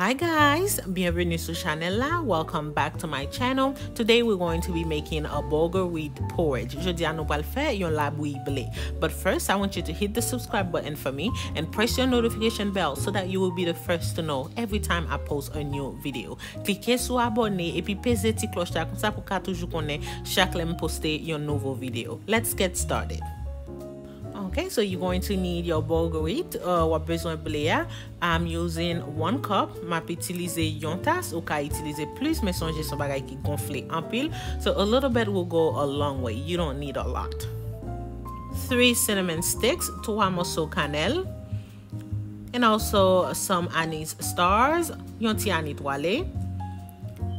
Hi guys, bienvenue sur channel là. Welcome back to my channel. Today we're going to be making a bulgur wheat porridge. Jeudi nous allons faire yon Labouyi Blé. But first, I want you to hit the subscribe button for me and press your notification bell so that you will be the first to know every time I post a new video. Cliquez sur abonner et puis pesez ti cloche là comme ça pour qu'à toujours connaître chaque fois que poster yon nouveau vidéo. Let's get started. Okay, so you're going to need your bulgur wheat. Wap bezwen blé ya. I'm using 1 cup. Map utilize yon tas ou ka utilize plus, mais sonje son bagay ki gonfle en pile. So a little bit will go a long way. You don't need a lot. 3 cinnamon sticks, 3 morceaux cannelle, and also some anise stars, yon ti anise toile.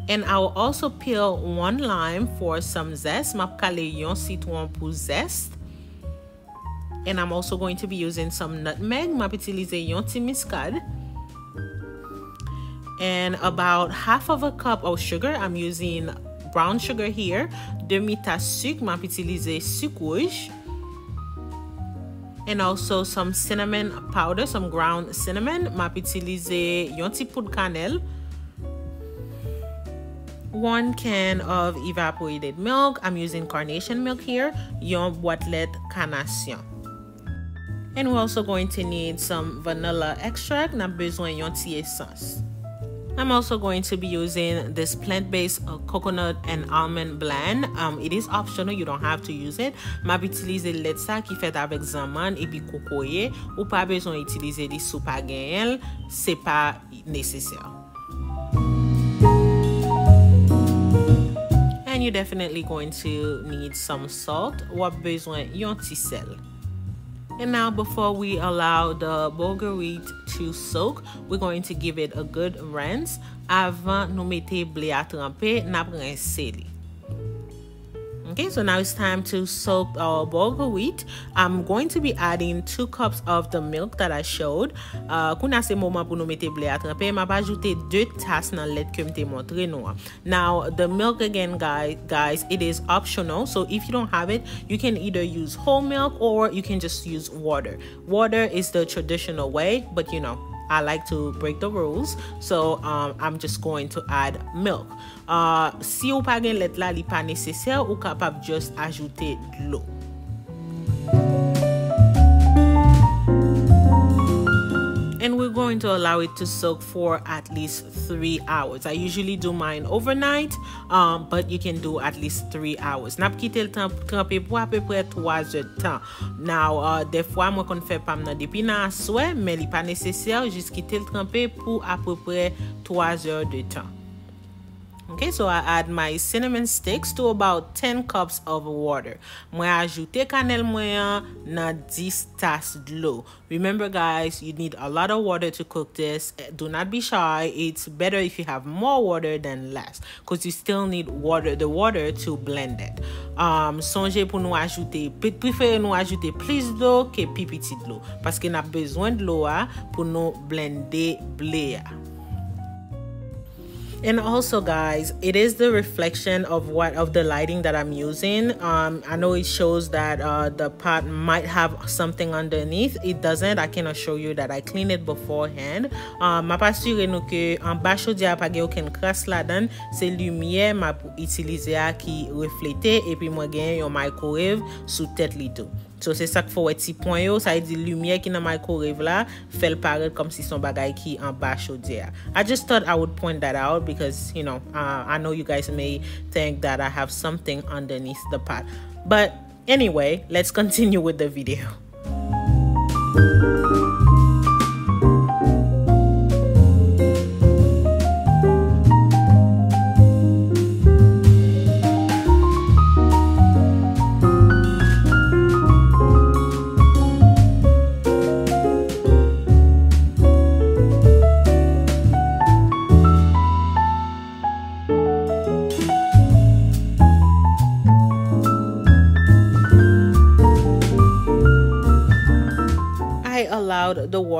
And I will also peel 1 lime for some zest. Map kale yon citron pour zest. And I'm also going to be using some nutmeg. Ma utilize yon ti muscade. And about half of a cup of sugar. I'm using brown sugar here. Demi-tasse sucre. Ma utilize sucre rouge. And also some cinnamon powder, some ground cinnamon. Ma utilize yon ti poudre cannelle. 1 can of evaporated milk. I'm using carnation milk here. Yon boitelet carnation. And we're also going to need some vanilla extract. Na besoin yon ti essence. I'm also going to be using this plant-based coconut and almond blend. It is optional, you don't have to use it. Ma utilize lait sa ki fait avec zaman et puis cocoye. Ou pas besoin utiliser di sou pa gen, c'est pas nécessaire. And you're definitely going to need some salt. Wap besoin yon ti sel. And now before we allow the bulgur wheat to soak, we're going to give it a good rinse. Avant nou mette blé a tremper, na rinse li. Okay, so now it's time to soak our bulgur wheat. I'm going to be adding 2 cups of the milk that I showed. Kuna se moment pour nou mette blé a tremper, ma pa ajoute 2 tasses nan lait ke mte montre nou. Now, the milk again, guys, it is optional. So if you don't have it, you can either use whole milk or you can just use water. Water is the traditional way, but you know, I like to break the rules, so I'm just going to add milk. Si ou pa gen let la li pa nécessaire, ou kapab just ajoute l'eau. And we're going to allow it to soak for at least 3 hours. I usually do mine overnight, but you can do at least 3 hours. Nap kite l trempe pou à peu près 3 heures de temps. Now, des fois, moi kon fè pam nan depi nan aswe, mais li pa nécessaire, juste kite l trempe pour à peu près 3 heures de temps. Okay, so I add my cinnamon sticks to about 10 cups of water. Mwen ajoute cannelle mwen nan 10 tasses d'eau. Remember guys, you need a lot of water to cook this. Do not be shy. It's better if you have more water than less, because you still need the water to blend it. Songe pou nou ajoute, préfère nou ajoute plus d'eau que pi petit d'eau, parce que n'a besoin de l'eau pour nou blender blé. And also guys, it is the reflection of the lighting that I'm using. I know it shows that the pot might have something underneath. It doesn't. I can assure you that I cleaned it beforehand. Ma pa sure nou ke en bas chaudière pa gen aucun crasse la dan. C'est lumière ma utilize a ki reflete et puis moi gen yon microwave sous tête li tout. So c'est ça qu'il faut wè ti point yo, ça dit lumière qui nan microwave là, fait paraître comme si son bagay ki en bas chaudière. I just thought I would point that out because, you know, I know you guys may think that I have something underneath the pot. But anyway, let's continue with the video.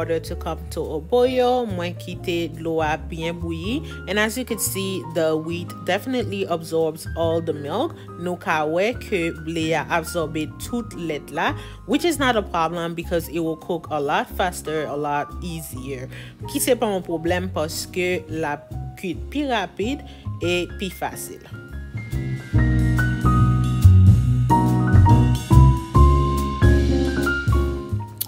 water to come to a boil. Mwen kite l'eau a bien bouilli. And as you can see, the wheat definitely absorbs all the milk. Nou ka we ke blé a absorbé tout lait la, which is not a problem because it will cook a lot faster, a lot easier. Ki se pa un problème parce que la cuite pi rapide et pi facile.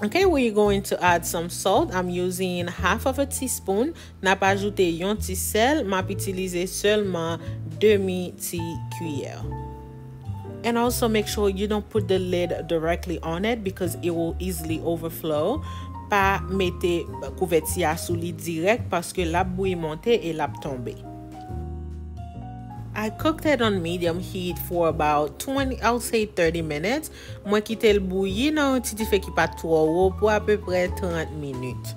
Okay, we're going to add some salt. I'm using half of a teaspoon. N'a pas ajouté yon ti sel, m'a utilisé seulement demi ti cuillère. And also make sure you don't put the lid directly on it because it will easily overflow. Pas mette couverture sous li direct parce que la bouille monte et la tombe. I cooked it on medium heat for about 30 minutes. Moi kite l bouilli nan ti fe ki pa trop haut pour à peu près 30 minutes.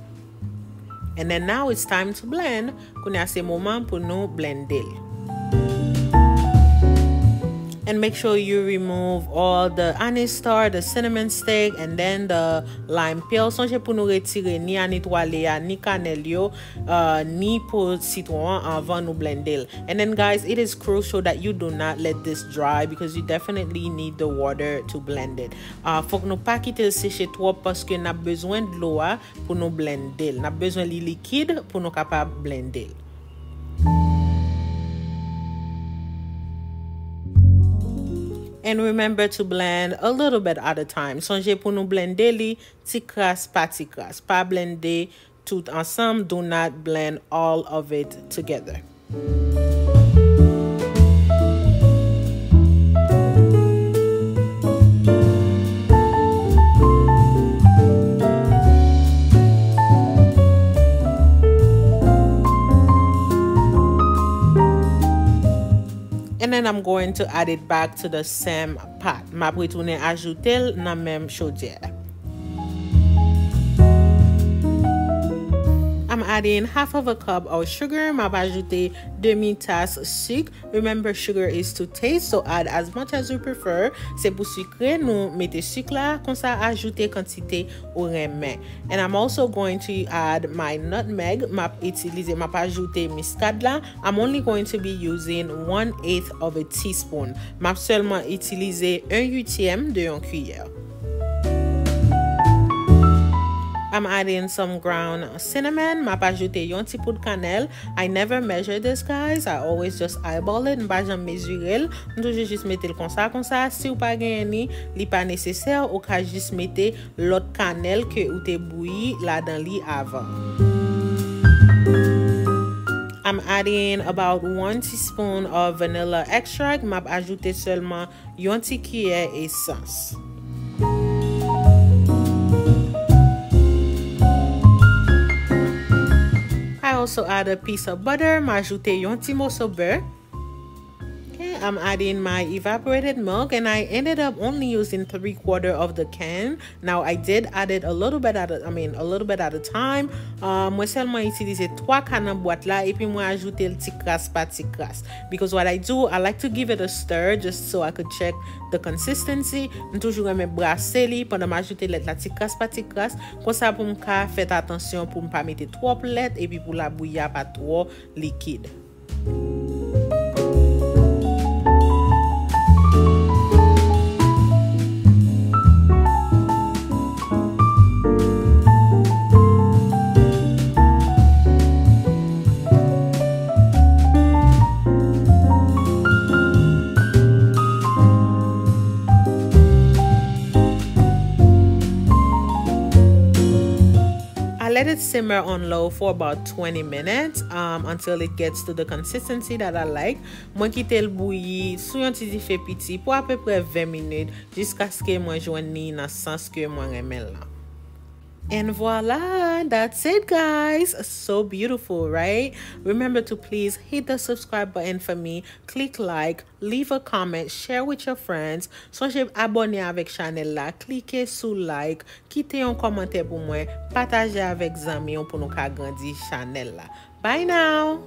And then now it's time to blend. Kounya se moment pour nous blender. And make sure you remove all the anise star, the cinnamon stick, and then the lime peel. Sonje pou nou retire ni anit wale ya, ni cannelle yo, ni pou citron avant nou blender. And then guys, it is crucial that you do not let this dry because you definitely need the water to blend it. Fok nou pa kite l seche trop parce que n'a besoin de l'eau pour nou blender. N'a besoin li liquide pour nou capable blender. And remember to blend a little bit at a time. Sonje pou nou blender li ti kras pa ti kras. Pa blender tout ensemble. Do not blend all of it together. And then I'm going to add it back to the same pot. Ma pritounen ajoutel nan même chaudière. I'm adding half of a cup of sugar. Ma ajoute demi-tasse sucre. Remember, sugar is to taste, so add as much as you prefer. C'est pour sucrer, nous mettez sucre là, comme ça ajoutez quantité au remet. And I'm also going to add my nutmeg. Ma ajoute muscade là. I'm only going to be using 1/8 of a teaspoon. Ma seulement utiliser 1/8 de yon cuillère. I'm adding some ground cinnamon. Ma ajoute yon ti pou de cannelle. I never measure this, guys. I always just eyeball it. Mpa jan mesurel. M'toujou juste mette l kon sa. Si ou pa gen ni, li pa nécessaire, ou ka juste mette l'autre cannelle que ou te bouilli la dan li avant. I'm adding about 1 teaspoon of vanilla extract. Ma ajoute seulement yon ti cuillère essence. I also add a piece of butter. Ma ajoute yon ti morceau beurre. Okay, I'm adding my evaporated milk, and I ended up only using 3/4 of the can. Now I did add it a little bit at a time. Moi seulement utiliser 3 cannes en boîte là, et puis moi ajouter le ti kras pa ti kras. Because what I do, I like to give it a stir just so I could check the consistency. M'toujou reme brasser li pendant m'ajouter la ti kras pa ti kras. Comme ça pour m'ka fait attention pour m'pa mettre trop lait et puis pour la bouillir pas trop liquide. Let it simmer on low for about 20 minutes until it gets to the consistency that I like. Moi kite l bouilli sou yon ti fait petit pour à peu près 20 minutes jusqu'à ce que moi joigni dans sens que moi remel là. And voila, that's it, guys. So beautiful, right? Remember to please hit the subscribe button for me, click like, leave a comment, share with your friends. Songez abonner avec channel là, cliquez sous like, quittez un commentaire pour moi, partagez avec amis pour nous agrandir channel là. Bye now.